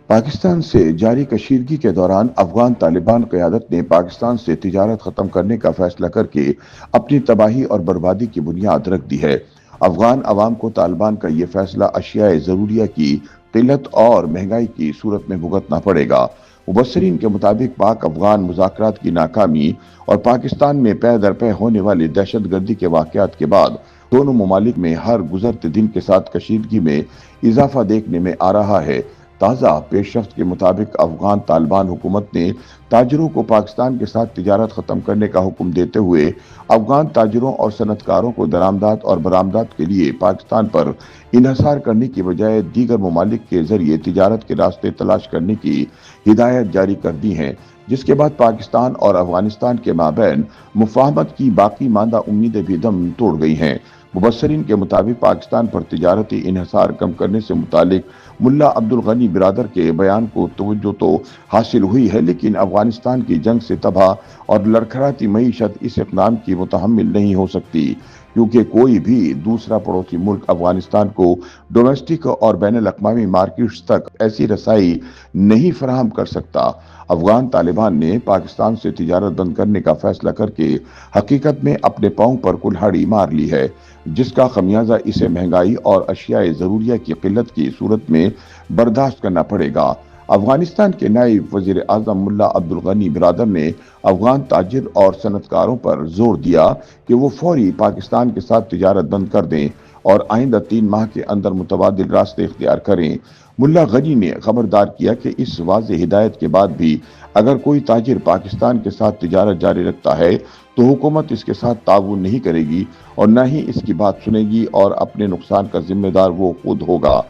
پاکستان سے جاری کشیدگی کے دوران افغان طالبان قیادت نے پاکستان سے تجارت ختم کرنے کا فیصلہ کر کے اپنی تباہی اور بربادی کی بنیاد رکھ دی ہے۔ افغان عوام کو طالبان کا یہ فیصلہ اشیاء ضروریہ کی قلت اور مہنگائی کی صورت میں بھگتنا پڑے گا۔ مبصرین کے مطابق پاک افغان مذاکرات کی ناکامی اور پاکستان میں پے در پے ہونے والی دہشت گردی کے واقعات کے بعد دونوں ممالک میں ہر گزرتے دن کے ساتھ کشیدگی میں اضافہ دیکھنے میں آ رہا ہے۔ تازہ پیش رفت کے مطابق افغان طالبان حکومت نے تاجروں کو پاکستان کے ساتھ تجارت ختم کرنے کا حکم دیتے ہوئے افغان تاجروں اور صنعت کاروں کو درآمدات اور برآمدات کے لیے پاکستان پر انحصار کرنے کی بجائے دیگر ممالک کے ذریعے تجارت کے راستے تلاش کرنے کی ہدایت جاری کر دی ہیں، جس کے بعد پاکستان اور افغانستان کے مابین مفاہمت کی باقی ماندہ امیدیں بھی دم توڑ گئی ہیں۔ مبصرین کے مطابق پاکستان پر تجارتی انحصار کم کرنے سے متعلق ملا عبدالغنی برادر کے بیان کو توجہ تو حاصل ہوئی ہے، لیکن افغانستان کی جنگ سے تباہ اور لڑکھڑاتی معیشت اس اقدام کی متحمل نہیں ہو سکتی، کیونکہ کوئی بھی دوسرا پڑوسی ملک افغانستان کو ڈومیسٹک اور بین الاقوامی مارکیٹس تک ایسی رسائی نہیں فراہم کر سکتا۔ افغان طالبان نے پاکستان سے تجارت بند کرنے کا فیصلہ کر کے حقیقت میں اپنے پاؤں پر کلہاڑی مار لی ہے، جس کا خمیازہ اسے مہنگائی اور اشیاء ضروریہ کی قلت کی صورت میں برداشت کرنا پڑے گا۔ افغانستان کے نائب وزیر اعظم ملا عبدالغنی برادر نے افغان تاجر اور صنعت کاروں پر زور دیا کہ وہ فوری پاکستان کے ساتھ تجارت بند کر دیں اور آئندہ 3 ماہ کے اندر متبادل راستے اختیار کریں۔ ملا غنی نے خبردار کیا کہ اس واضح ہدایت کے بعد بھی اگر کوئی تاجر پاکستان کے ساتھ تجارت جاری رکھتا ہے تو حکومت اس کے ساتھ تعاون نہیں کرے گی اور نہ ہی اس کی بات سنے گی اور اپنے نقصان کا ذمہ دار وہ خود ہوگا۔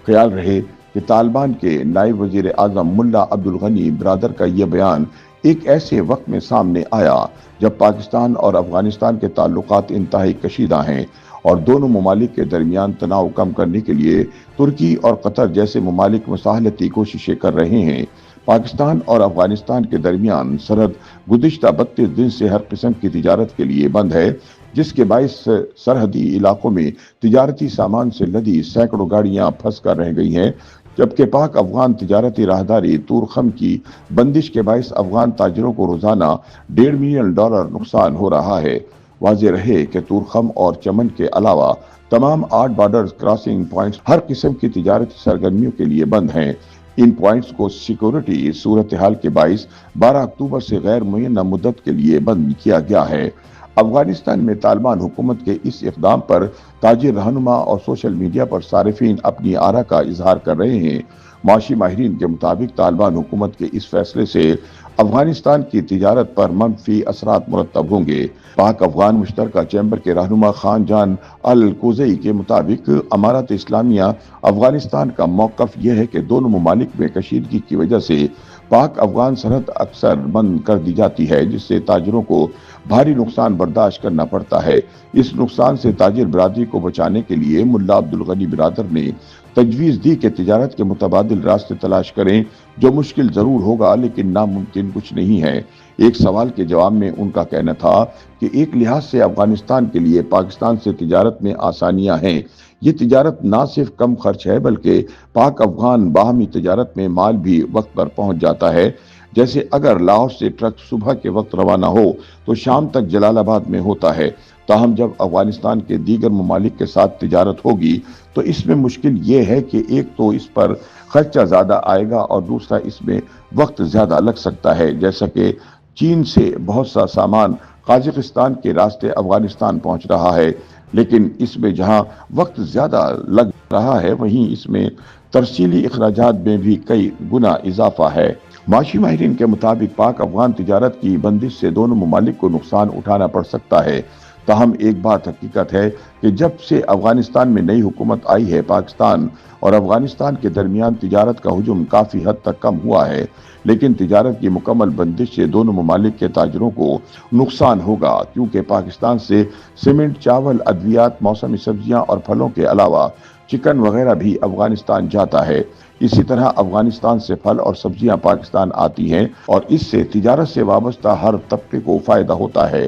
خیال رہے کہ طالبان کے نائب وزیر اعظم ملا عبدالغنی برادر کا یہ بیان ایک ایسے وقت میں سامنے آیا جب پاکستان اور افغانستان کے تعلقات انتہائی کشیدہ ہیں اور دونوں ممالک کے درمیان تناؤ کم کرنے کے لیے ترکی اور قطر جیسے ممالک مصالحتی کوششیں کر رہے ہیں۔ پاکستان اور افغانستان کے درمیان سرحد گزشتہ 32 دن سے ہر قسم کی تجارت کے لیے بند ہے، جس کے باعث سرحدی علاقوں میں تجارتی سامان سے لدی سینکڑوں گاڑیاں پھنس کر رہ گئی ہیں، جبکہ پاک افغان تجارتی راہداری تورخم کی بندش کے باعث افغان تاجروں کو روزانہ $1.5 ملین نقصان ہو رہا ہے۔ واضح رہے کہ تورخم اور چمن کے علاوہ تمام 8 بارڈر کراسنگ پوائنٹس ہر قسم کی تجارتی سرگرمیوں کے لیے بند ہیں۔ ان پوائنٹس کو سیکورٹی صورتحال کے باعث 12 اکتوبر سے غیر معینہ مدت کے لیے بند کیا گیا ہے۔ افغانستان میں طالبان حکومت کے اس اقدام پر تاجر رہنما اور سوشل میڈیا پر صارفین اپنی آرا کا اظہار کر رہے ہیں۔ معاشی ماہرین کے مطابق طالبان حکومت کے اس فیصلے سے افغانستان کی تجارت پر منفی اثرات مرتب ہوں گے۔ پاک افغان مشترکہ چیمبر کے رہنما خان جان الکوزئی کے مطابق امارت اسلامیہ افغانستان کا موقف یہ ہے کہ دونوں ممالک میں کشیدگی کی وجہ سے پاک افغان سرحد اکثر بند کر دی جاتی ہے، جس سے تاجروں کو بھاری نقصان برداشت کرنا پڑتا ہے۔ اس نقصان سے تاجر برادری کو بچانے کے لیے ملا عبدالغنی برادر نے تجویز دی کہ تجارت کے متبادل راستے تلاش کریں، جو مشکل ضرور ہوگا لیکن ناممکن کچھ نہیں ہے۔ ایک سوال کے جواب میں ان کا کہنا تھا کہ ایک لحاظ سے افغانستان کے لیے پاکستان سے تجارت میں آسانیاں ہیں۔ یہ تجارت نہ صرف کم خرچ ہے بلکہ پاک افغان باہمی تجارت میں مال بھی وقت پر پہنچ جاتا ہے۔ جیسے اگر لاہور سے ٹرک صبح کے وقت روانہ ہو تو شام تک جلال آباد میں ہوتا ہے۔ تاہم جب افغانستان کے دیگر ممالک کے ساتھ تجارت ہوگی تو اس میں مشکل یہ ہے کہ ایک تو اس پر خرچہ زیادہ آئے گا اور دوسرا اس میں وقت زیادہ لگ سکتا ہے، جیسا کہ چین سے بہت سا سامان قازقستان کے راستے افغانستان پہنچ رہا ہے، لیکن اس میں جہاں وقت زیادہ لگ رہا ہے وہیں اس میں ترسیلی اخراجات میں بھی کئی گنا اضافہ ہے۔ معاشی ماہرین کے مطابق پاک افغان تجارت کی بندش سے دونوں ممالک کو نقصان اٹھانا پڑ سکتا ہے۔ تاہم ایک بات حقیقت ہے کہ جب سے افغانستان میں نئی حکومت آئی ہے، پاکستان اور افغانستان کے درمیان تجارت کا حجم کافی حد تک کم ہوا ہے، لیکن تجارت کی مکمل بندش سے دونوں ممالک کے تاجروں کو نقصان ہوگا، کیونکہ پاکستان سے سیمنٹ، چاول، ادویات، موسمی سبزیاں اور پھلوں کے علاوہ چکن وغیرہ بھی افغانستان جاتا ہے۔ اسی طرح افغانستان سے پھل اور سبزیاں پاکستان آتی ہیں اور اس سے تجارت سے وابستہ ہر طبقے کو فائدہ ہوتا ہے۔